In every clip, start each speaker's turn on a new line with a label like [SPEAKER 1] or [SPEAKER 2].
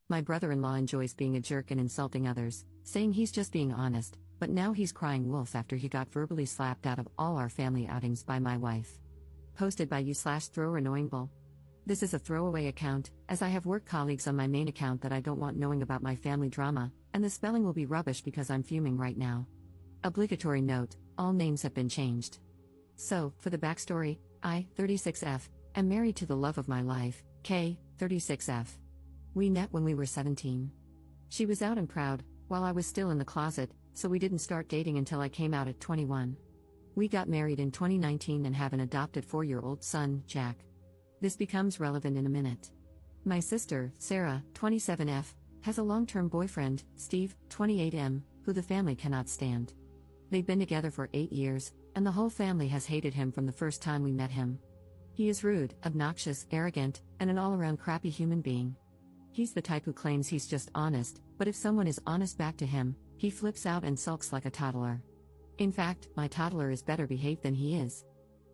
[SPEAKER 1] My brother-in-law enjoys being a jerk and insulting others, saying he's just being honest, but now he's crying wolf after he got verbally slapped out of all our family outings by my wife. Posted by you/throwannoyingbull. This is a throwaway account, as I have work colleagues on my main account that I don't want knowing about my family drama, and the spelling will be rubbish because I'm fuming right now. Obligatory note, all names have been changed. So, for the backstory, I, 36F, am married to the love of my life, K, 36F. We met when we were 17. She was out and proud, while I was still in the closet, so we didn't start dating until I came out at 21. We got married in 2019 and have an adopted 4-year-old son, Jack. This becomes relevant in a minute. My sister, Sarah, 27F, has a long-term boyfriend, Steve, 28M, who the family cannot stand. They've been together for 8 years, and the whole family has hated him from the first time we met him. He is rude, obnoxious, arrogant, and an all-around crappy human being. He's the type who claims he's just honest, but if someone is honest back to him, he flips out and sulks like a toddler. In fact, my toddler is better behaved than he is.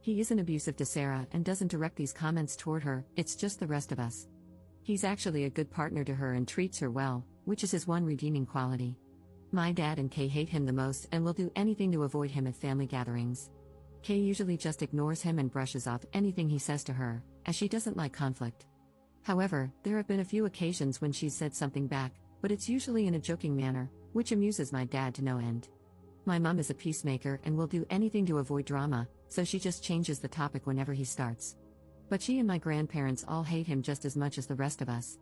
[SPEAKER 1] He isn't abusive to Sarah and doesn't direct these comments toward her, it's just the rest of us. He's actually a good partner to her and treats her well, which is his one redeeming quality. My dad and Kay hate him the most and will do anything to avoid him at family gatherings. Kay usually just ignores him and brushes off anything he says to her, as she doesn't like conflict. However, there have been a few occasions when she's said something back, but it's usually in a joking manner, which amuses my dad to no end. My mom is a peacemaker and will do anything to avoid drama, so she just changes the topic whenever he starts. But she and my grandparents all hate him just as much as the rest of us.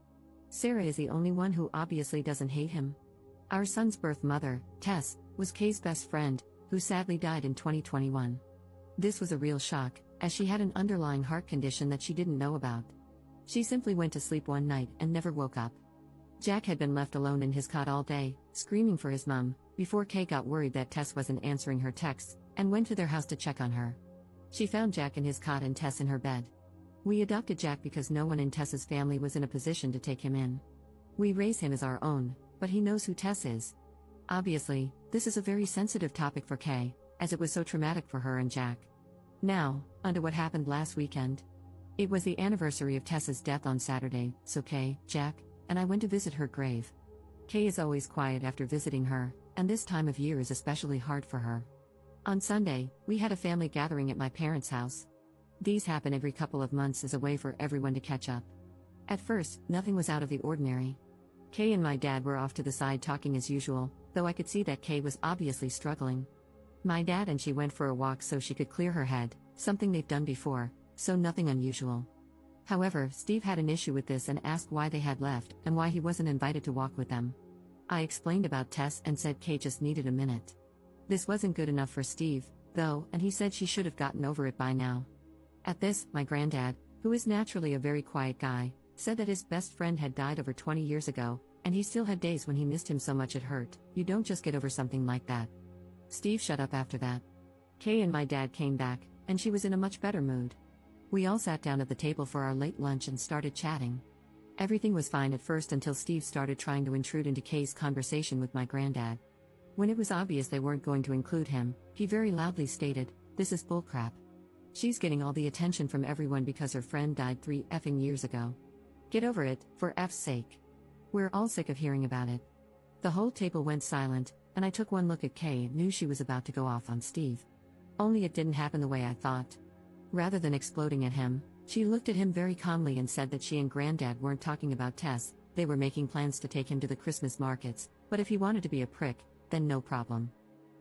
[SPEAKER 1] Sarah is the only one who obviously doesn't hate him. Our son's birth mother, Tess, was Kay's best friend, who sadly died in 2021. This was a real shock, as she had an underlying heart condition that she didn't know about. She simply went to sleep one night and never woke up. Jack had been left alone in his cot all day, screaming for his mum, before Kay got worried that Tess wasn't answering her texts, and went to their house to check on her. She found Jack in his cot and Tess in her bed. We adopted Jack because no one in Tess's family was in a position to take him in. We raise him as our own, but he knows who Tess is. Obviously, this is a very sensitive topic for Kay, as it was so traumatic for her and Jack. Now, onto what happened last weekend. It was the anniversary of Tess's death on Saturday, so Kay, Jack, and I went to visit her grave. Kay is always quiet after visiting her, and this time of year is especially hard for her. On Sunday, we had a family gathering at my parents' house. These happen every couple of months as a way for everyone to catch up. At first, nothing was out of the ordinary. Kay and my dad were off to the side talking as usual, though I could see that Kay was obviously struggling. My dad and she went for a walk so she could clear her head, something they've done before, so nothing unusual. However, Steve had an issue with this and asked why they had left and why he wasn't invited to walk with them. I explained about Tess and said Kay just needed a minute. This wasn't good enough for Steve, though, and he said she should have gotten over it by now. At this, my granddad, who is naturally a very quiet guy, said that his best friend had died over 20 years ago, and he still had days when he missed him so much it hurt. You don't just get over something like that. Steve shut up after that. Kay and my dad came back, and she was in a much better mood. We all sat down at the table for our late lunch and started chatting. Everything was fine at first until Steve started trying to intrude into Kay's conversation with my granddad. When it was obvious they weren't going to include him, he very loudly stated, "This is bullcrap. She's getting all the attention from everyone because her friend died 3 effing years ago. Get over it, for F's sake. We're all sick of hearing about it." The whole table went silent, and I took one look at Kay and knew she was about to go off on Steve. Only it didn't happen the way I thought. Rather than exploding at him, she looked at him very calmly and said that she and Granddad weren't talking about Tess, they were making plans to take him to the Christmas markets, but if he wanted to be a prick, then no problem.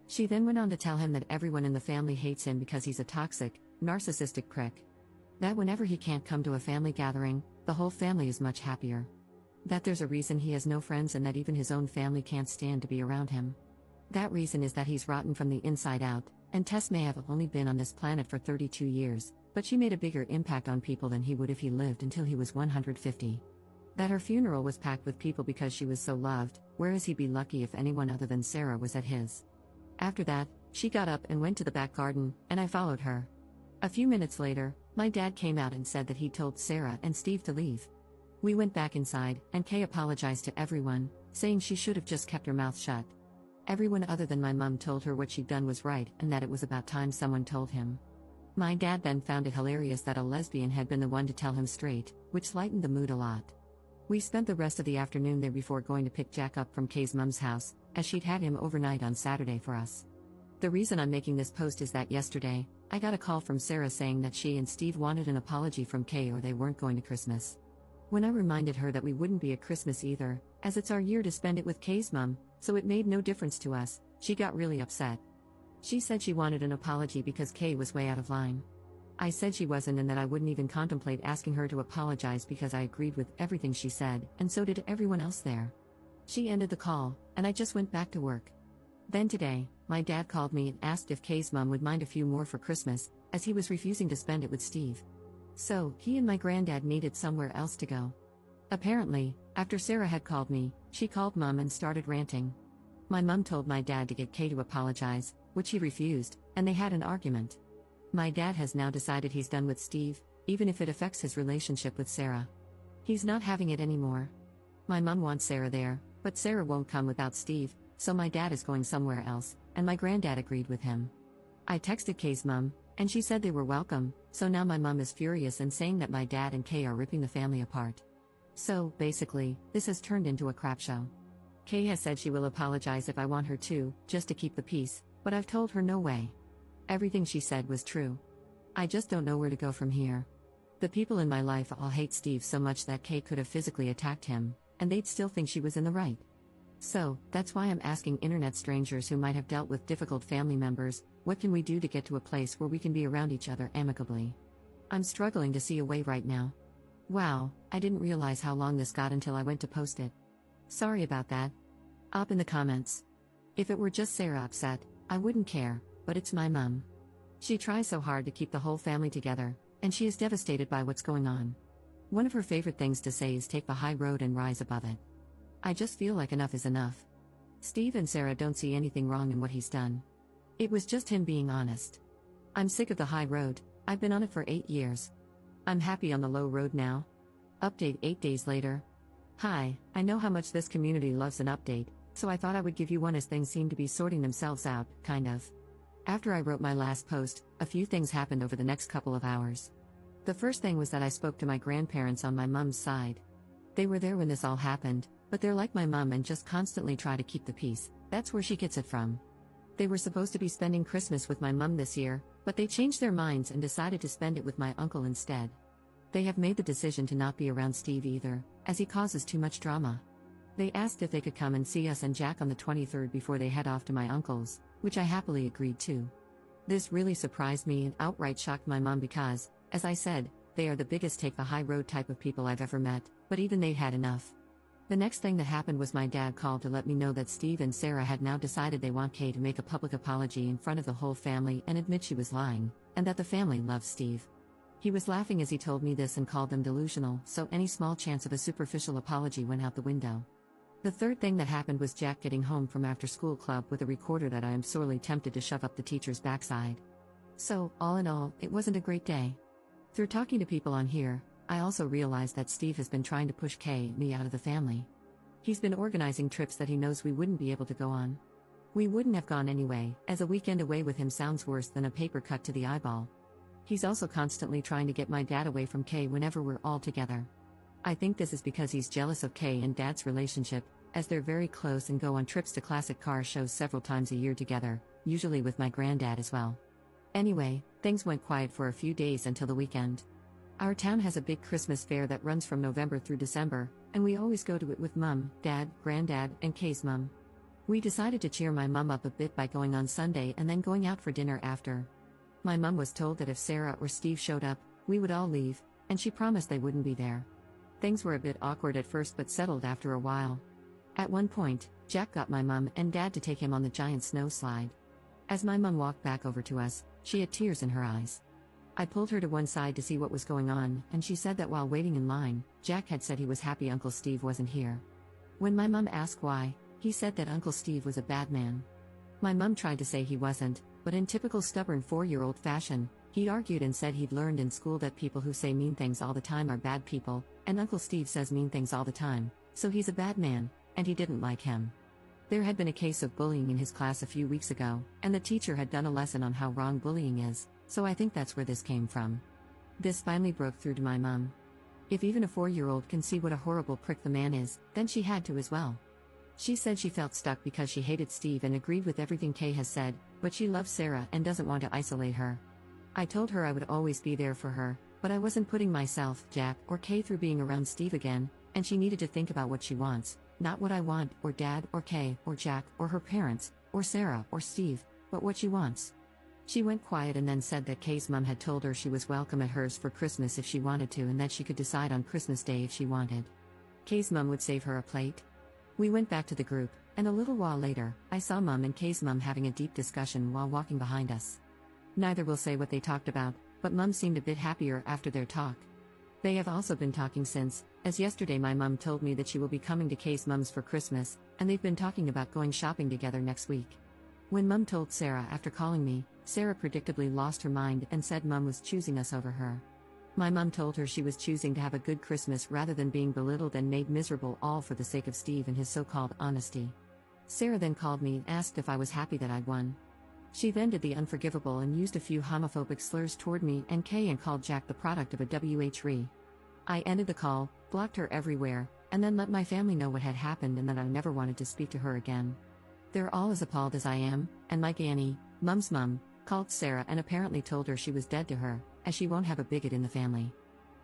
[SPEAKER 1] She then went on to tell him that everyone in the family hates him because he's a toxic, narcissistic prick. That whenever he can't come to a family gathering, the whole family is much happier. That there's a reason he has no friends and that even his own family can't stand to be around him. That reason is that he's rotten from the inside out, and Tess may have only been on this planet for 32 years, but she made a bigger impact on people than he would if he lived until he was 150. That her funeral was packed with people because she was so loved, whereas he'd be lucky if anyone other than Sarah was at his. After that, she got up and went to the back garden, and I followed her. A few minutes later, my dad came out and said that he told Sarah and Steve to leave. We went back inside, and Kay apologized to everyone, saying she should have just kept her mouth shut. Everyone other than my mum told her what she'd done was right and that it was about time someone told him. My dad then found it hilarious that a lesbian had been the one to tell him straight, which lightened the mood a lot. We spent the rest of the afternoon there before going to pick Jack up from Kay's mum's house, as she'd had him overnight on Saturday for us. The reason I'm making this post is that yesterday, I got a call from Sarah saying that she and Steve wanted an apology from Kay or they weren't going to Christmas. When I reminded her that we wouldn't be at Christmas either, as it's our year to spend it with Kay's mum, so it made no difference to us, she got really upset. She said she wanted an apology because Kay was way out of line. I said she wasn't and that I wouldn't even contemplate asking her to apologize because I agreed with everything she said, and so did everyone else there. She ended the call, and I just went back to work. Then today, my dad called me and asked if Kay's mum would mind a few more for Christmas, as he was refusing to spend it with Steve. So, he and my granddad needed somewhere else to go. Apparently, after Sarah had called me, she called Mum and started ranting. My mum told my dad to get Kay to apologize, which he refused, and they had an argument. My dad has now decided he's done with Steve, even if it affects his relationship with Sarah. He's not having it anymore. My mum wants Sarah there, but Sarah won't come without Steve, so my dad is going somewhere else, and my granddad agreed with him. I texted Kay's mum, and she said they were welcome, so now my mum is furious and saying that my dad and Kay are ripping the family apart. So, basically, this has turned into a crap show. Kay has said she will apologize if I want her to, just to keep the peace, but I've told her no way. Everything she said was true. I just don't know where to go from here. The people in my life all hate Steve so much that Kay could have physically attacked him, and they'd still think she was in the right. So, that's why I'm asking internet strangers who might have dealt with difficult family members, what can we do to get to a place where we can be around each other amicably? I'm struggling to see a way right now. Wow, I didn't realize how long this got until I went to post it. Sorry about that. Up in the comments. If it were just Sarah upset, I wouldn't care, but it's my mum. She tries so hard to keep the whole family together, and she is devastated by what's going on. One of her favorite things to say is take the high road and rise above it. I just feel like enough is enough. Steve and Sarah don't see anything wrong in what he's done. It was just him being honest. I'm sick of the high road, I've been on it for 8 years. I'm happy on the low road now. Update 8 days later. Hi, I know how much this community loves an update, so I thought I would give you one as things seem to be sorting themselves out, kind of. After I wrote my last post, a few things happened over the next couple of hours. The first thing was that I spoke to my grandparents on my mum's side. They were there when this all happened, but they're like my mum and just constantly try to keep the peace, that's where she gets it from. They were supposed to be spending Christmas with my mum this year, but they changed their minds and decided to spend it with my uncle instead. They have made the decision to not be around Steve either, as he causes too much drama. They asked if they could come and see us and Jack on the 23rd before they head off to my uncle's, which I happily agreed to. This really surprised me and outright shocked my mum because, as I said, they are the biggest take the high road type of people I've ever met, but even they'd had enough. The next thing that happened was my dad called to let me know that Steve and Sarah had now decided they want Kay to make a public apology in front of the whole family and admit she was lying, and that the family loves Steve. He was laughing as he told me this and called them delusional, so any small chance of a superficial apology went out the window. The third thing that happened was Jack getting home from after-school club with a recorder that I am sorely tempted to shove up the teacher's backside. So, all in all, it wasn't a great day. Through talking to people on here, I also realized that Steve has been trying to push Kay and me out of the family. He's been organizing trips that he knows we wouldn't be able to go on. We wouldn't have gone anyway, as a weekend away with him sounds worse than a paper cut to the eyeball. He's also constantly trying to get my dad away from Kay whenever we're all together. I think this is because he's jealous of Kay and Dad's relationship, as they're very close and go on trips to classic car shows several times a year together, usually with my granddad as well. Anyway, things went quiet for a few days until the weekend. Our town has a big Christmas fair that runs from November through December, and we always go to it with Mum, Dad, Granddad, and Kay's mum. We decided to cheer my mum up a bit by going on Sunday and then going out for dinner after. My mum was told that if Sarah or Steve showed up, we would all leave, and she promised they wouldn't be there. Things were a bit awkward at first but settled after a while. At one point, Jack got my mum and Dad to take him on the giant snow slide. As my mum walked back over to us, she had tears in her eyes. I pulled her to one side to see what was going on, and she said that while waiting in line, Jack had said he was happy Uncle Steve wasn't here. When my mum asked why, he said that Uncle Steve was a bad man. My mum tried to say he wasn't, but in typical stubborn 4-year-old fashion, he argued and said he'd learned in school that people who say mean things all the time are bad people, and Uncle Steve says mean things all the time, so he's a bad man, and he didn't like him. There had been a case of bullying in his class a few weeks ago, and the teacher had done a lesson on how wrong bullying is, so I think that's where this came from. This finally broke through to my mum. If even a 4-year-old can see what a horrible prick the man is, then she had to as well. She said she felt stuck because she hated Steve and agreed with everything Kay has said, but she loves Sarah and doesn't want to isolate her. I told her I would always be there for her, but I wasn't putting myself, Jack, or Kay through being around Steve again, and she needed to think about what she wants, not what I want, or Dad, or Kay, or Jack, or her parents, or Sarah, or Steve, but what she wants. She went quiet and then said that Kay's mom had told her she was welcome at hers for Christmas if she wanted to and that she could decide on Christmas Day if she wanted. Kay's mom would save her a plate. We went back to the group, and a little while later, I saw Mom and Kay's mom having a deep discussion while walking behind us. Neither will say what they talked about, but Mom seemed a bit happier after their talk. They have also been talking since, as yesterday my mom told me that she will be coming to Kay's mom's for Christmas, and they've been talking about going shopping together next week. When Mom told Sarah after calling me, Sarah predictably lost her mind and said Mom was choosing us over her. My mom told her she was choosing to have a good Christmas rather than being belittled and made miserable, all for the sake of Steve and his so-called honesty. Sarah then called me and asked if I was happy that I'd won. She then did the unforgivable and used a few homophobic slurs toward me and Kay and called Jack the product of a WH-re. I ended the call, blocked her everywhere, and then let my family know what had happened and that I never wanted to speak to her again. They're all as appalled as I am, and Mike Annie, Mom's mom, called Sarah and apparently told her she was dead to her, as she won't have a bigot in the family.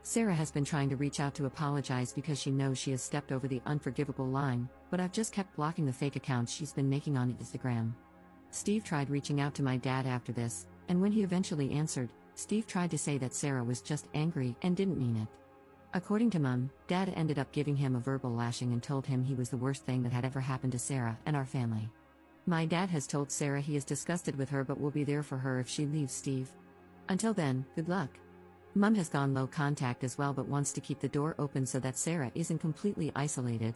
[SPEAKER 1] Sarah has been trying to reach out to apologize because she knows she has stepped over the unforgivable line, but I've just kept blocking the fake accounts she's been making on Instagram. Steve tried reaching out to my dad after this, and when he eventually answered, Steve tried to say that Sarah was just angry and didn't mean it. According to Mom, Dad ended up giving him a verbal lashing and told him he was the worst thing that had ever happened to Sarah and our family. My dad has told Sarah he is disgusted with her but will be there for her if she leaves Steve. Until then, good luck. Mom has gone low contact as well but wants to keep the door open so that Sarah isn't completely isolated.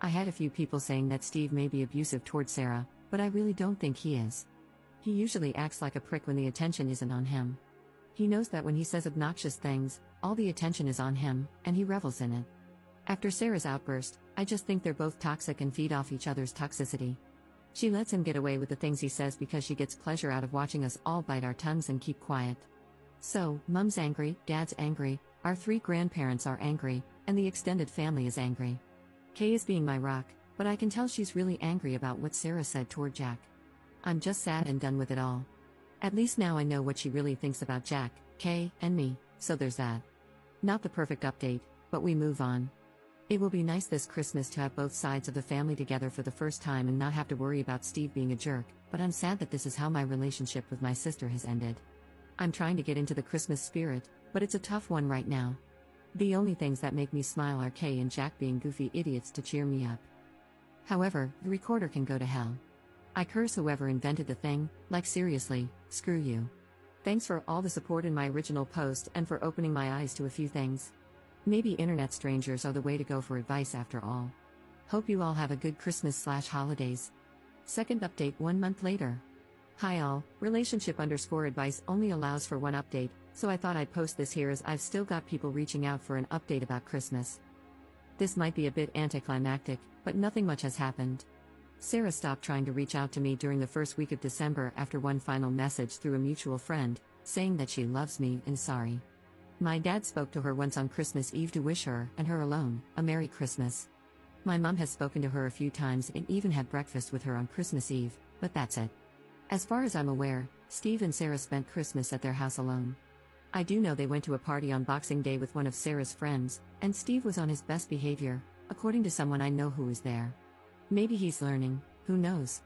[SPEAKER 1] I had a few people saying that Steve may be abusive toward Sarah, but I really don't think he is. He usually acts like a prick when the attention isn't on him. He knows that when he says obnoxious things, all the attention is on him, and he revels in it. After Sarah's outburst, I just think they're both toxic and feed off each other's toxicity. She lets him get away with the things he says because she gets pleasure out of watching us all bite our tongues and keep quiet. So, Mom's angry, Dad's angry, our 3 grandparents are angry, and the extended family is angry. Kay is being my rock, but I can tell she's really angry about what Sarah said toward Jack. I'm just sad and done with it all. At least now I know what she really thinks about Jack, Kay, and me, so there's that. Not the perfect update, but we move on. It will be nice this Christmas to have both sides of the family together for the first time and not have to worry about Steve being a jerk, but I'm sad that this is how my relationship with my sister has ended. I'm trying to get into the Christmas spirit, but it's a tough one right now. The only things that make me smile are Kay and Jack being goofy idiots to cheer me up. However, the recorder can go to hell. I curse whoever invented the thing, like seriously, screw you. Thanks for all the support in my original post and for opening my eyes to a few things. Maybe internet strangers are the way to go for advice after all. Hope you all have a good Christmas/holidays. Second update 1 month later. Hi all, relationship_advice only allows for one update, so I thought I'd post this here as I've still got people reaching out for an update about Christmas. This might be a bit anticlimactic, but nothing much has happened. Sarah stopped trying to reach out to me during the first week of December after one final message through a mutual friend, saying that she loves me and sorry. My dad spoke to her once on Christmas Eve to wish her, and her alone, a Merry Christmas. My mom has spoken to her a few times and even had breakfast with her on Christmas Eve, but that's it. As far as I'm aware, Steve and Sarah spent Christmas at their house alone. I do know they went to a party on Boxing Day with one of Sarah's friends, and Steve was on his best behavior, according to someone I know who was there. Maybe he's learning, who knows?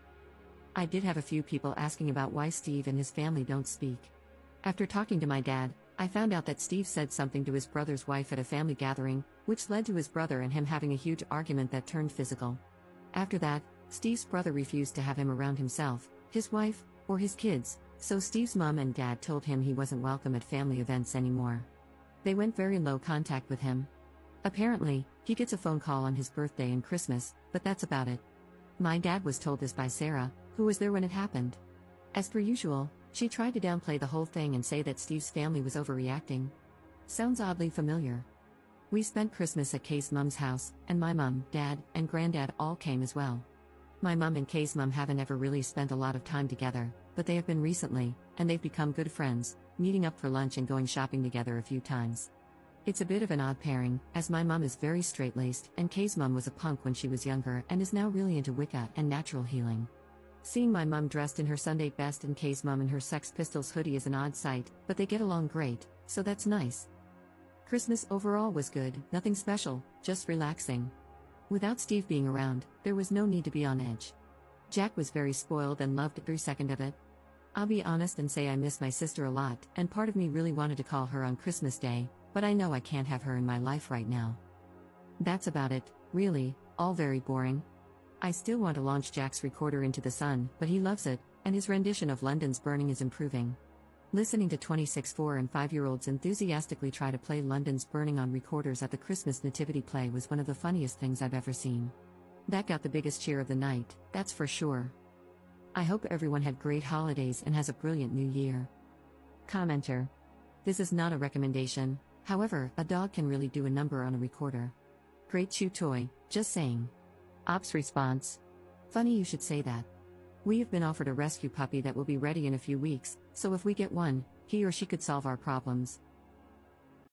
[SPEAKER 1] I did have a few people asking about why Steve and his family don't speak. After talking to my dad, I found out that Steve said something to his brother's wife at a family gathering, which led to his brother and him having a huge argument that turned physical. After that, Steve's brother refused to have him around himself, his wife, or his kids, so Steve's mom and dad told him he wasn't welcome at family events anymore. They went very low contact with him. Apparently, he gets a phone call on his birthday and Christmas, but that's about it. My dad was told this by Sarah, who was there when it happened. As per usual, she tried to downplay the whole thing and say that Steve's family was overreacting. Sounds oddly familiar. We spent Christmas at Kay's mom's house, and my mom, dad, and granddad all came as well. My mom and Kay's mom haven't ever really spent a lot of time together, but they have been recently, and they've become good friends, meeting up for lunch and going shopping together a few times. It's a bit of an odd pairing, as my mum is very straight-laced, and Kay's mum was a punk when she was younger and is now really into Wicca and natural healing. Seeing my mum dressed in her Sunday best and Kay's mum in her Sex Pistols hoodie is an odd sight, but they get along great, so that's nice. Christmas overall was good, nothing special, just relaxing. Without Steve being around, there was no need to be on edge. Jack was very spoiled and loved every second of it. I'll be honest and say I miss my sister a lot, and part of me really wanted to call her on Christmas Day, but I know I can't have her in my life right now. That's about it, really, all very boring. I still want to launch Jack's recorder into the sun, but he loves it, and his rendition of London's Burning is improving. Listening to 26 4 and 5-year-olds enthusiastically try to play London's Burning on recorders at the Christmas nativity play was one of the funniest things I've ever seen. That got the biggest cheer of the night, that's for sure. I hope everyone had great holidays and has a brilliant new year. Commenter. This is not a recommendation, however, a dog can really do a number on a recorder. Great chew toy, just saying. Ops response. Funny you should say that. We have been offered a rescue puppy that will be ready in a few weeks, so if we get one, he or she could solve our problems.